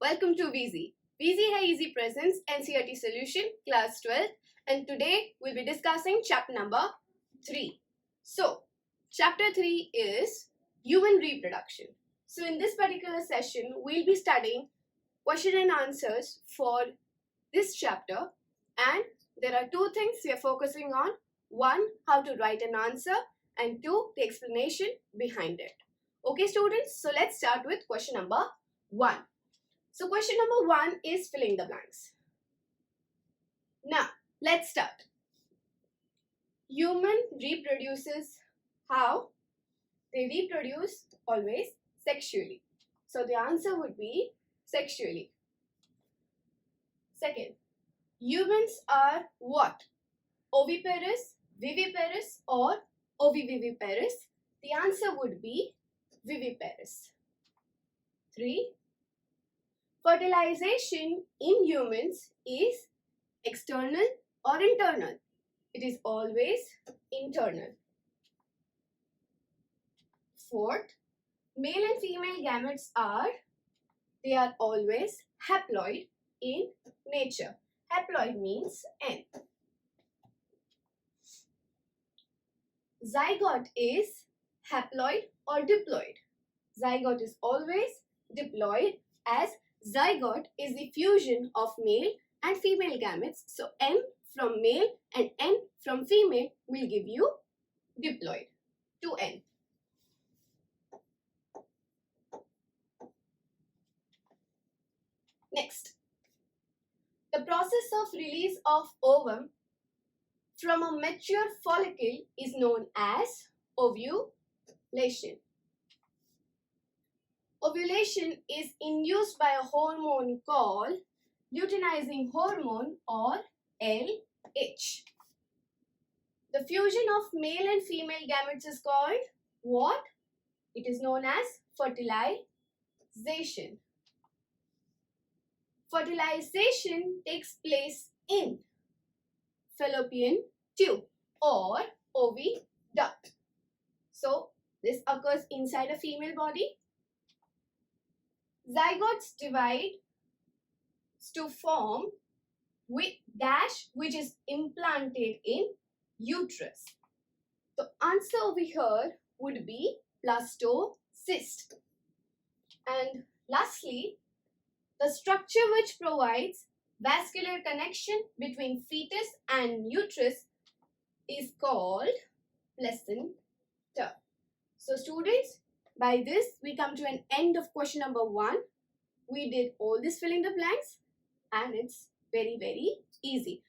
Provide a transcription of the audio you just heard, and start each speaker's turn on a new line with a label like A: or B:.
A: welcome to VZ. VZ Hai Easy presents NCERT Solution class 12 and today we'll be discussing chapter number 3. So, chapter 3 is human reproduction. So, in this particular session, we'll be studying question and answers for this chapter, and there are two things we are focusing on. One, how to write an answer, and two, the explanation behind it. Okay students, so let's start with question number 1. So question number 1 is filling the blanks. Now, let's start. Human reproduces how? They reproduce always sexually. So the answer would be sexually. Second, humans are what? Oviparous, viviparous or oviviviparous? The answer would be viviparous. 3. Fertilization in humans is external or internal? It is always internal. 4th, male and female gametes they are always haploid in nature. Haploid means N. Zygote is haploid or diploid? Zygote is always diploid, as zygote is the fusion of male and female gametes. So M from male and N from female will give you diploid. 2N. Next, the process of release of ovum from a mature follicle is known as ovulation. Ovulation is induced by a hormone called luteinizing hormone or LH. The fusion of male and female gametes is called what? It is known as fertilization. Fertilization takes place in fallopian tube or oviduct. So this occurs inside a female body. Zygotes divide to form with dash, which is implanted in uterus. The answer over here would be blastocyst. And lastly, the structure which provides vascular connection between fetus and uterus is called placenta. So students, by this we come to an end of question number 1. We did all this filling the blanks and it's very easy.